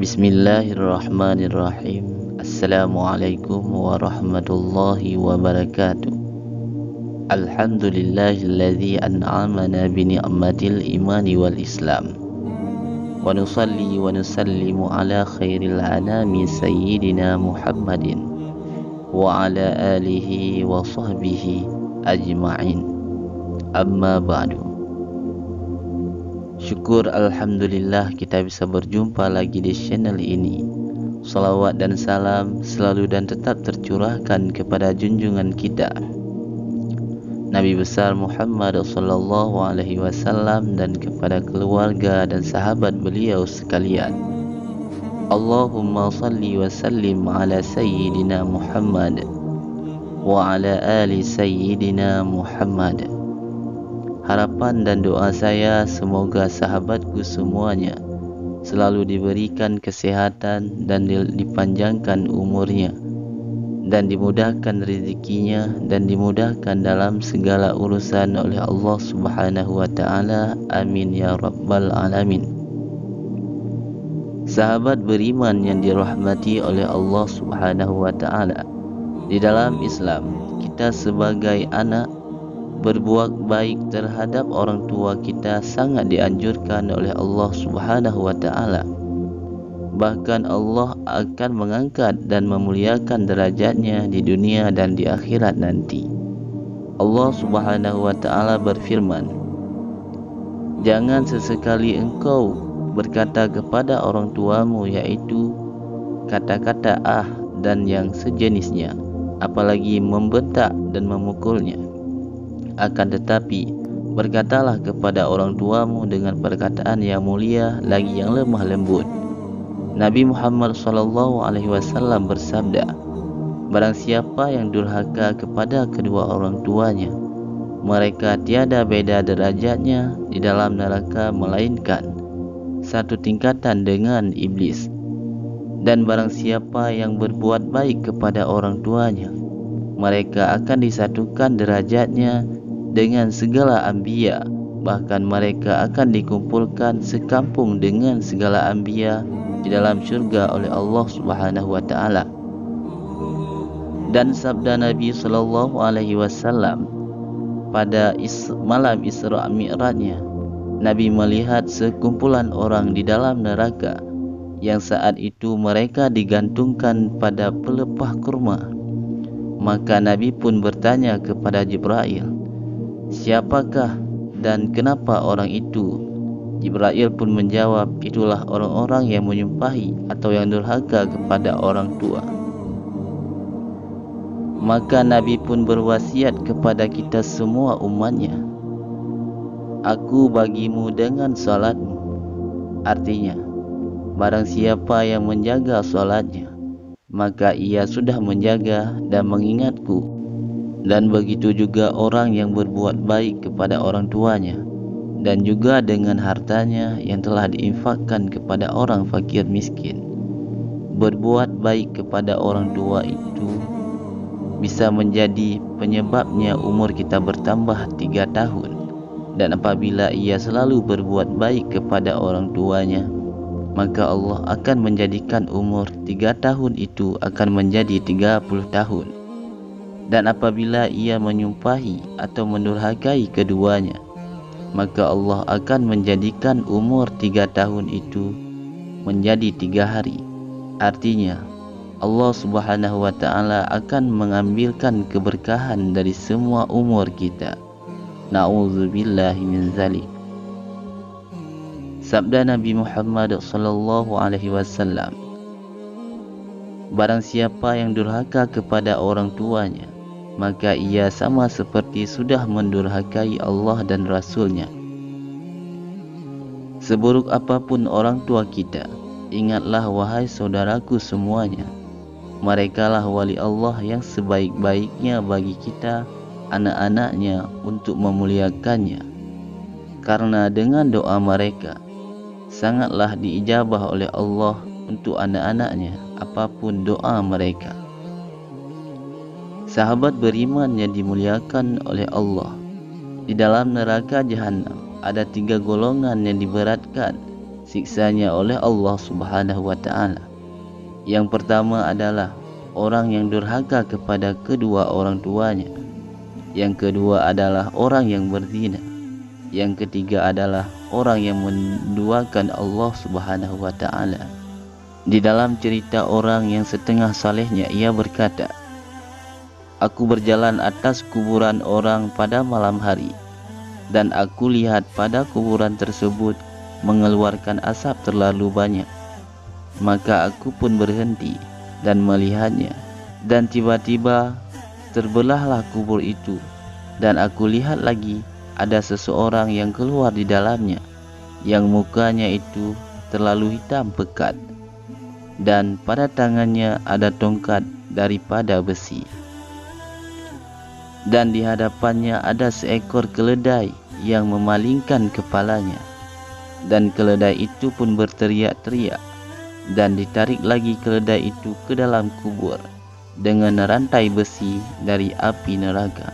Bismillahirrahmanirrahim. Assalamualaikum warahmatullahi wabarakatuh. Alhamdulillahilladzi an'amana bi ni'matil imani wal islam. Wa nusalli wa nusallimu ala khairil anami sayyidina Muhammadin wa ala alihi wa sahbihi ajma'in. Amma ba'du. Syukur alhamdulillah kita bisa berjumpa lagi di channel ini. Salawat dan salam selalu dan tetap tercurahkan kepada junjungan kita Nabi besar Muhammad sallallahu alaihi wasallam dan kepada keluarga dan sahabat beliau sekalian. Allahumma salli wa sallim ala sayyidina Muhammad wa ala ali sayyidina Muhammad. Harapan dan doa saya semoga sahabatku semuanya selalu diberikan kesehatan dan dipanjangkan umurnya dan dimudahkan rezekinya dan dimudahkan dalam segala urusan oleh Allah Subhanahu wa taala. Amin ya rabbal alamin. Sahabat beriman yang dirahmati oleh Allah Subhanahu wa taala, di dalam Islam kita sebagai anak berbuat baik terhadap orang tua kita sangat dianjurkan oleh Allah Subhanahu wa taala. Bahkan Allah akan mengangkat dan memuliakan derajatnya di dunia dan di akhirat nanti. Allah Subhanahu wa taala berfirman, "Jangan sesekali engkau berkata kepada orang tuamu, yaitu kata-kata dan yang sejenisnya, apalagi membentak dan memukulnya. Akan tetapi berkatalah kepada orang tuamu dengan perkataan yang mulia lagi yang lemah lembut." Nabi Muhammad SAW bersabda, "Barang siapa yang durhaka kepada kedua orang tuanya, mereka tiada beda derajatnya di dalam neraka melainkan satu tingkatan dengan iblis. Dan barang siapa yang berbuat baik kepada orang tuanya, mereka akan disatukan derajatnya dengan segala anbiya, bahkan mereka akan dikumpulkan sekampung dengan segala anbiya di dalam syurga oleh Allah Subhanahu wa taala." Dan sabda Nabi sallallahu alaihi wasallam pada malam Isra Mi'rajnya, Nabi melihat sekumpulan orang di dalam neraka yang saat itu mereka digantungkan pada pelepah kurma. Maka Nabi pun bertanya kepada Jibril, "Siapakah dan kenapa orang itu?" Jibril pun menjawab, "Itulah orang-orang yang menyumpahi atau yang durhaka kepada orang tua." Maka Nabi pun berwasiat kepada kita semua umatnya, "Aku bagimu dengan salatmu." Artinya, barang siapa yang menjaga salatnya, maka ia sudah menjaga dan mengingatku. Dan begitu juga orang yang berbuat baik kepada orang tuanya, dan juga dengan hartanya yang telah diinfakkan kepada orang fakir miskin. Berbuat baik kepada orang tua itu bisa menjadi penyebabnya umur kita bertambah 3 tahun. Dan apabila ia selalu berbuat baik kepada orang tuanya, maka Allah akan menjadikan umur 3 tahun itu akan menjadi 30 tahun. Dan apabila ia menyumpahi atau mendurhakai keduanya, maka Allah akan menjadikan umur 3 tahun itu menjadi 3 hari. Artinya, Allah Subhanahu wa ta'ala akan mengambilkan keberkahan dari semua umur kita. Na'udzubillahi min zalik. Sabda Nabi Muhammad sallallahu alaihi wasallam, "Barang siapa yang durhaka kepada orang tuanya, maka ia sama seperti sudah mendurhakai Allah dan Rasulnya." Seburuk apapun orang tua kita, ingatlah wahai saudaraku semuanya, merekalah wali Allah yang sebaik-baiknya bagi kita, anak-anaknya, untuk memuliakannya. Karena dengan doa mereka sangatlah diijabah oleh Allah untuk anak-anaknya apapun doa mereka. Sahabat beriman yang dimuliakan oleh Allah, di dalam neraka Jahannam ada 3 golongan yang diberatkan siksanya oleh Allah Subhanahu wa Ta'ala. Yang pertama adalah orang yang durhaka kepada kedua orang tuanya. Yang kedua adalah orang yang berzina. Yang ketiga adalah orang yang menduakan Allah Subhanahu wa Ta'ala. Di dalam cerita orang yang setengah salehnya, ia berkata, "Aku berjalan atas kuburan orang pada malam hari, dan aku lihat pada kuburan tersebut mengeluarkan asap terlalu banyak. Maka aku pun berhenti dan melihatnya, dan tiba-tiba terbelahlah kubur itu, dan aku lihat lagi ada seseorang yang keluar di dalamnya, yang mukanya itu terlalu hitam pekat, dan pada tangannya ada tongkat daripada besi. Dan di hadapannya ada seekor keledai yang memalingkan kepalanya, dan keledai itu pun berteriak-teriak, dan ditarik lagi keledai itu ke dalam kubur dengan rantai besi dari api neraka.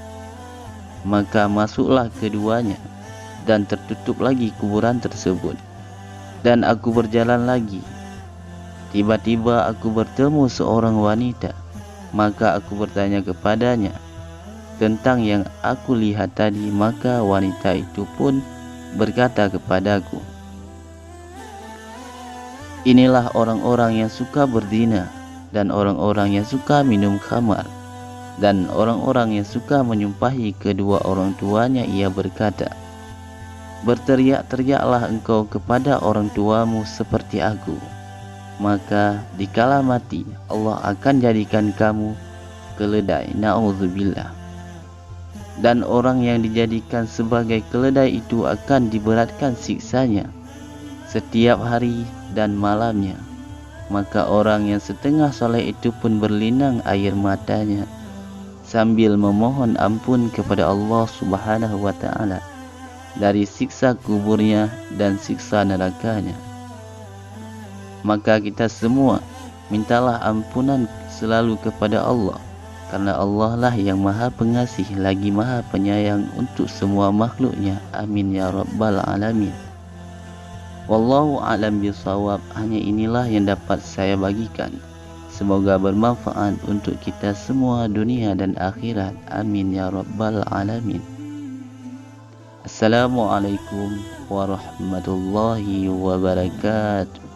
Maka masuklah keduanya, dan tertutup lagi kuburan tersebut. Dan aku berjalan lagi. Tiba-tiba aku bertemu seorang wanita. Maka aku bertanya kepadanya tentang yang aku lihat tadi. Maka wanita itu pun berkata kepadaku, inilah orang-orang yang suka berzina, dan orang-orang yang suka minum khamar, dan orang-orang yang suka menyumpahi kedua orang tuanya." Ia berkata, "Berteriak-teriaklah engkau kepada orang tuamu seperti aku, maka dikala mati Allah akan jadikan kamu keledai." Na'udzubillah. Dan orang yang dijadikan sebagai keledai itu akan diberatkan siksanya setiap hari dan malamnya. Maka orang yang setengah soleh itu pun berlinang air matanya sambil memohon ampun kepada Allah Subhanahu wa Ta'ala dari siksa kuburnya dan siksa nerakanya. Maka kita semua mintalah ampunan selalu kepada Allah, karena Allah lah yang maha pengasih lagi maha penyayang untuk semua makhluknya. Amin ya rabbal alamin. Wallahu a'lam bishawab. Hanya inilah yang dapat saya bagikan. Semoga bermanfaat untuk kita semua dunia dan akhirat. Amin ya rabbal alamin. Assalamualaikum warahmatullahi wabarakatuh.